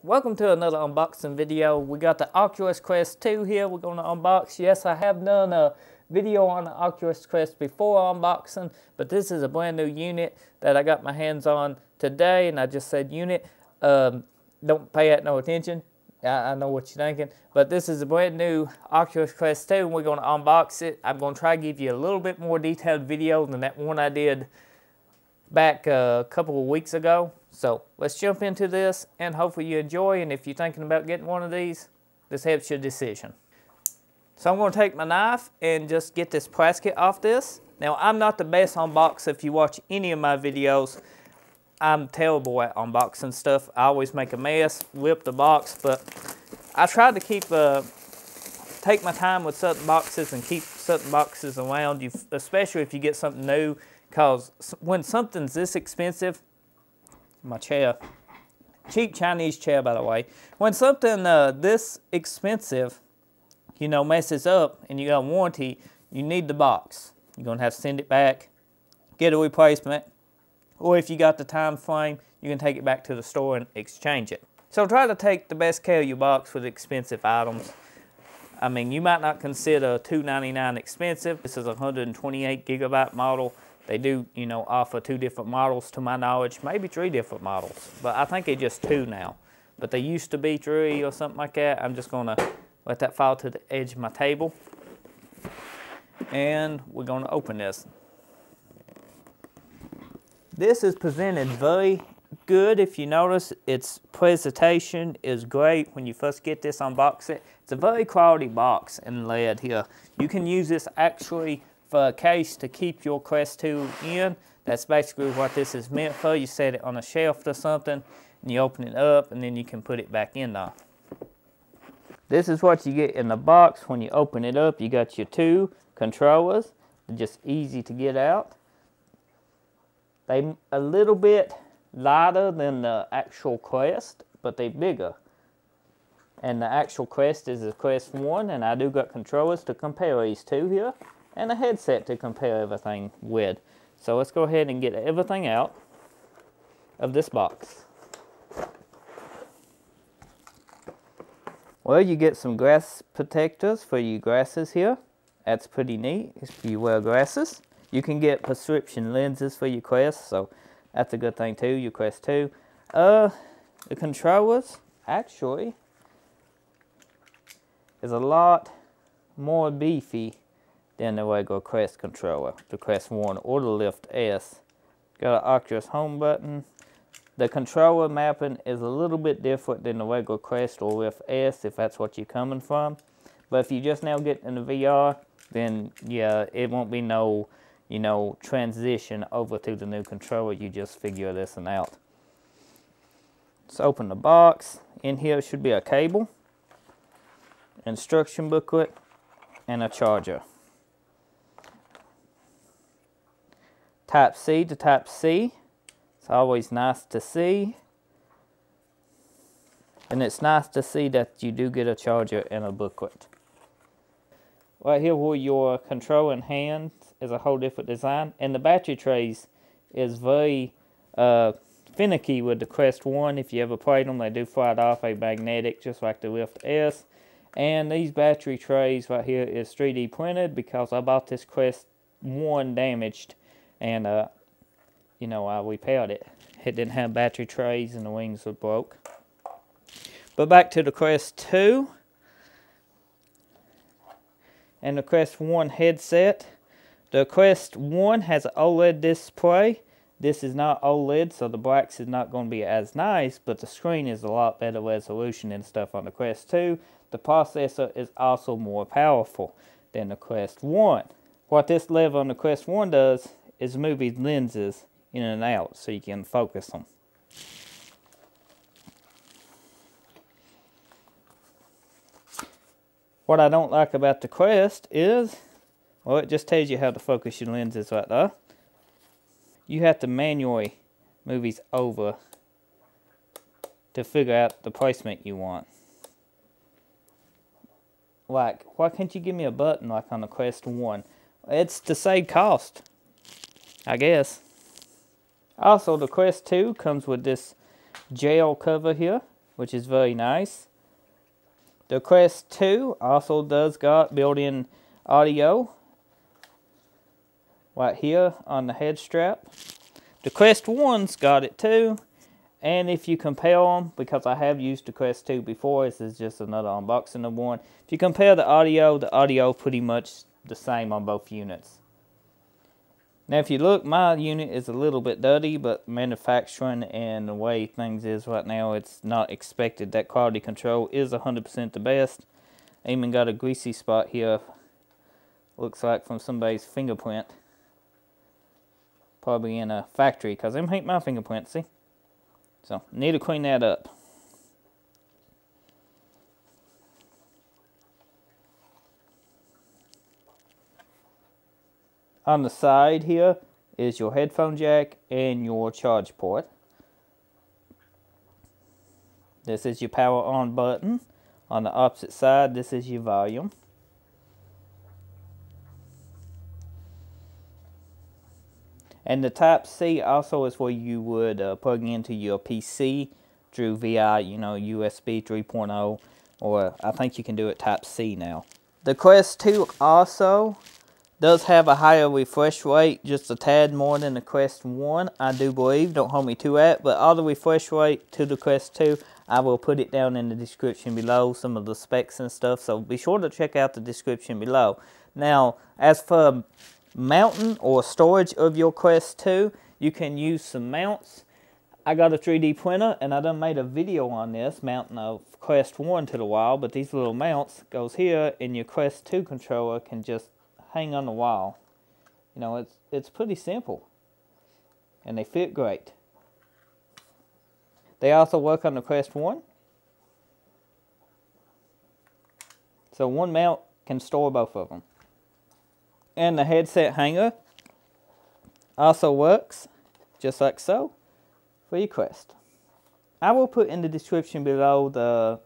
Welcome to another unboxing video. We got the Oculus Quest 2 here we're going to unbox. Yes, I have done a video on the Oculus Quest before unboxing, but this is a brand new unit that I got my hands on today, and I just said unit. Don't pay that no attention. I know what you're thinking, but this is a brand new Oculus Quest 2, and we're going to unbox it. I'm going to try to give you a little bit more detailed video than that one I did back a couple of weeks ago. So let's jump into this, and hopefully you enjoy, and if you're thinking about getting one of these, this helps your decision. So I'm going to take my knife and just get this plastic off this. Now, I'm not the best unboxer. If you watch any of my videos, I'm terrible at unboxing stuff. I always make a mess, rip the box, but I try to take my time with certain boxes and keep certain boxes around you, especially if you get something new, because when something's this expensive, my chair, cheap Chinese chair by the way, when something this expensive, you know, messes up and you got a warranty, you need the box. You're gonna have to send it back, get a replacement, or if you got the time frame, you can take it back to the store and exchange it. So try to take the best care of your box with expensive items. I mean, you might not consider $299 expensive. This is a 128 gigabyte model. They do, you know, offer 2 different models to my knowledge, maybe 3 different models, but I think it's just 2 now. But they used to be 3 or something like that. I'm just gonna let that fall to the edge of my table. And we're gonna open this. This is presented very good. If you notice, its presentation is great when you first get this, unbox it. It's a very quality box and lead here. You can use this actually for a case to keep your Quest 2 in. That's basically what this is meant for. You set it on a shelf or something, and you open it up, and then you can put it back in there. This is what you get in the box. When you open it up, you got your 2 controllers. They're just easy to get out. They're a little bit lighter than the actual Quest, but they're bigger. And the actual Quest is the Quest 1, and I do got controllers to compare these 2 here, and a headset to compare everything with. So let's go ahead and get everything out of this box. Well, you get some glass protectors for your glasses here. That's pretty neat if you wear glasses. You can get prescription lenses for your Quest, so that's a good thing too, your Quest 2. The controllers actually is a lot more beefy than the regular Quest controller, the Quest 1 or the Lift S. Got an Oculus home button. The controller mapping is a little bit different than the regular Quest or Lift S, if that's what you're coming from. But if you just now get in the VR, then yeah, it won't be no, you know, transition over to the new controller. You just figure this one out. Let's open the box. In here should be a cable, instruction booklet, and a charger. Type-C to Type-C. It's always nice to see. And it's nice to see that you do get a charger and a booklet. Right here where your control in hand is a whole different design. And the battery trays is very finicky with the Quest 1. If you ever played them, they do fly off a magnetic just like the Lift S. And these battery trays right here is 3D printed because I bought this Quest 1 damaged. And, you know, I repaired it. It didn't have battery trays and the wings were broke. But back to the Quest 2. And the Quest 1 headset. The Quest 1 has an Oled display. This is not OLED, so the blacks is not going to be as nice, but the screen is a lot better resolution and stuff on the Quest 2. The processor is also more powerful than the Quest 1. What this lever on the Quest 1 does is move these lenses in and out so you can focus them. What I don't like about the Quest is, well, it just tells you how to focus your lenses right there. You have to manually move these over to figure out the placement you want. Like, why can't you give me a button like on the Quest 1? It's to save cost, I guess. Also, the Quest 2 comes with this gel cover here which is very nice. The Quest 2 also does got built-in audio right here on the head strap. The Quest 1's got it too, and if you compare them, because I have used the Quest 2 before, this is just another unboxing of one. If you compare the audio pretty much the same on both units. Now if you look, my unit is a little bit dirty, but manufacturing and the way things is right now, it's not expected that quality control is 100% the best. I even got a greasy spot here, looks like from somebody's fingerprint. Probably in a factory, because them ain't my fingerprints, see? So, need to clean that up. On the side here is your headphone jack and your charge port. This is your power on button. On the opposite side, this is your volume. And the Type-C also is where you would plug into your PC through VI, you know, USB 3.0, or I think you can do it Type-C now. The Quest 2 also does have a higher refresh rate, just a tad more than the Quest 1, I do believe. Don't hold me to that, but all the refresh rate to the Quest 2, I will put it down in the description below, some of the specs and stuff, so be sure to check out the description below. Now, as for mounting or storage of your Quest 2, you can use some mounts. I got a 3D printer, and I done made a video on this, mounting a Quest 1 to the wall, but these little mounts goes here, and your Quest 2 controller can just hang on the wall. You know, it's pretty simple, and they fit great. They also work on the Quest 1, so one mount can store both of them. And the headset hanger also works just like so for your Quest. I will put in the description below the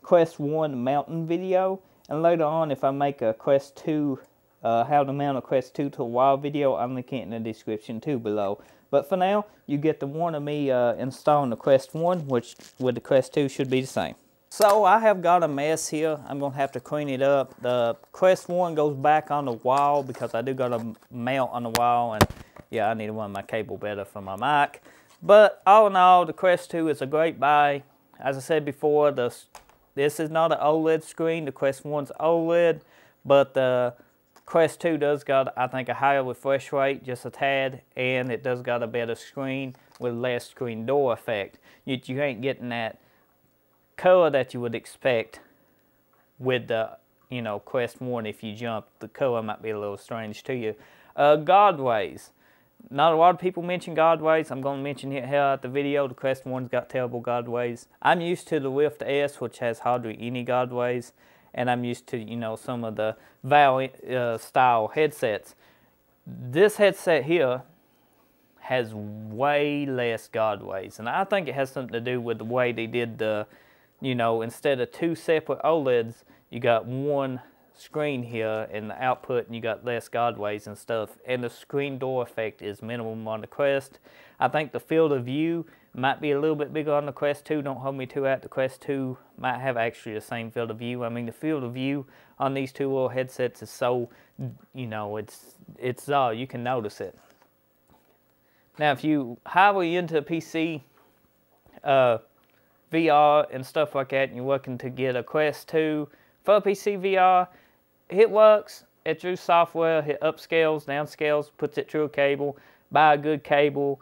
Quest 1 mounting video, and later on if I make a Quest 2 how to mount a Quest 2 to a wall video, I'll link it in the description too below. But for now, you get the one of me installing the Quest 1, which with the Quest 2 should be the same. So I have got a mess here. I'm going to have to clean it up. The Quest 1 goes back on the wall because I do got a mount on the wall, and yeah, I need to run my cable better for my mic. But all in all, the Quest 2 is a great buy. As I said before, this is not an OLED screen. The Quest 1's OLED, but the Quest 2 does got, I think, a higher refresh rate, just a tad, and it does got a better screen with less screen door effect. You ain't getting that color that you would expect with the, you know, Quest 1. If you jump, the color might be a little strange to you. Guardways. Not a lot of people mention guardways. I'm going to mention it here at the video. The Quest 1's got terrible guardways. I'm used to the Rift S, which has hardly any guardways. And I'm used to, you know, some of the Valve style headsets. This headset here has way less guardways, and I think it has something to do with the way they did the, you know, instead of two separate OLEDs, you got one screen here in the output, and you got less guardways and stuff. And the screen door effect is minimum on the Quest. I think the field of view might be a little bit bigger on the Quest 2. Don't hold me to that. The Quest 2 might have actually the same field of view. I mean, the field of view on these two little headsets is so, you know, it's you can notice it. Now, if you highly into PC VR and stuff like that, and you're looking to get a Quest 2 for PC VR, it works. It through software, it upscales, downscales, puts it through a cable. Buy a good cable.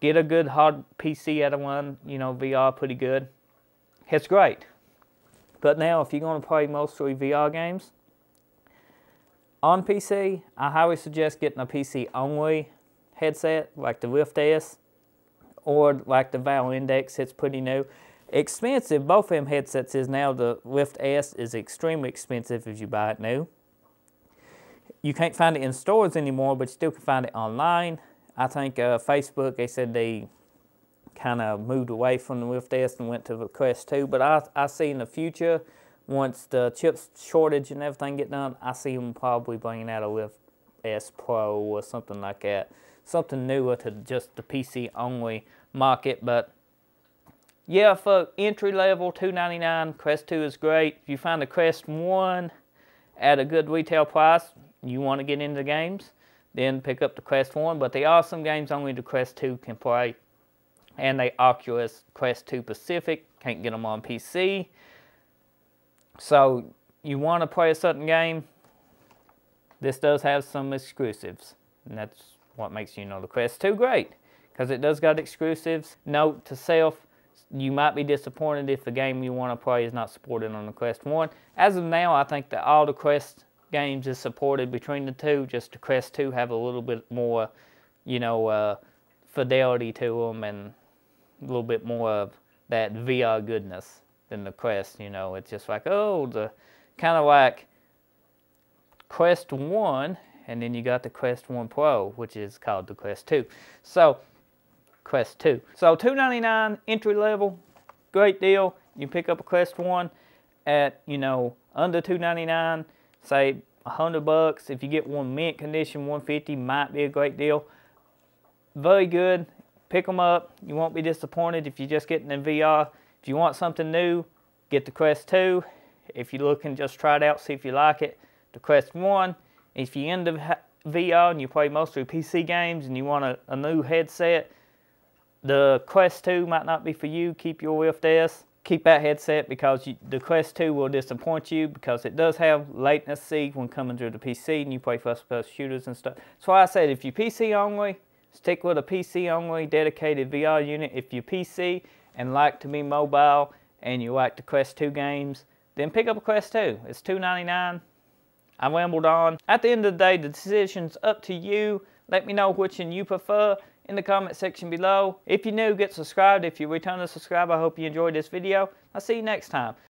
Get a good hard PC out of one, you know, VR pretty good. It's great. But now, if you're going to play mostly VR games on PC, I highly suggest getting a PC-only headset, like the Rift S, or like the Valve Index. It's pretty new. Expensive, both of them headsets is now. The Rift S is extremely expensive if you buy it new. You can't find it in stores anymore, but you still can find it online. I think Facebook, they said they kind of moved away from the Rift S and went to the Quest 2. But I see in the future, once the chip shortage and everything get done, I see them probably bringing out a Rift S Pro or something like that. Something newer to just the PC-only market. But Yeah, for entry level, $299, Quest 2 is great. If you find the Quest 1 at a good retail price, you want to get into games, then pick up the Quest 1. But there are some games only the Quest 2 can play. And they Oculus Quest 2 Pacific, can't get them on PC. So you want to play a certain game, this does have some exclusives. And that's what makes, you know, the Quest 2 great, because it does got exclusives. Note to self, you might be disappointed if the game you want to play is not supported on the Quest 1. As of now, I think that all the Quest games is supported between the two. Just the Quest 2 have a little bit more, you know, fidelity to them and a little bit more of that VR goodness than the Quest. You know, it's just like, oh, the kind of like Quest 1, and then you got the Quest 1 Pro, which is called the Quest 2. So, Quest 2. So, $299 entry level, great deal. You pick up a Quest 1 at, you know, under $299, say $100. If you get one mint condition, $150 might be a great deal. Very good. Pick them up. You won't be disappointed if you're just getting in VR. If you want something new, get the Quest 2. If you're looking, just try it out, see if you like it, the Quest 1. If you're into VR and you play mostly PC games and you want a new headset, the Quest 2 might not be for you. Keep your Rift S. Keep that headset, because the Quest 2 will disappoint you, because it does have latency when coming through the PC and you play first-person shooters and stuff. That's why I said if you're PC only, stick with a PC only dedicated VR unit. If you're PC and like to be mobile and you like the Quest 2 games, then pick up a Quest 2. It's $299. I rambled on. At the end of the day, the decision's up to you. Let me know which one you prefer in the comment section below. If you're new, get subscribed. If you're a returning subscriber, I hope you enjoyed this video. I'll see you next time.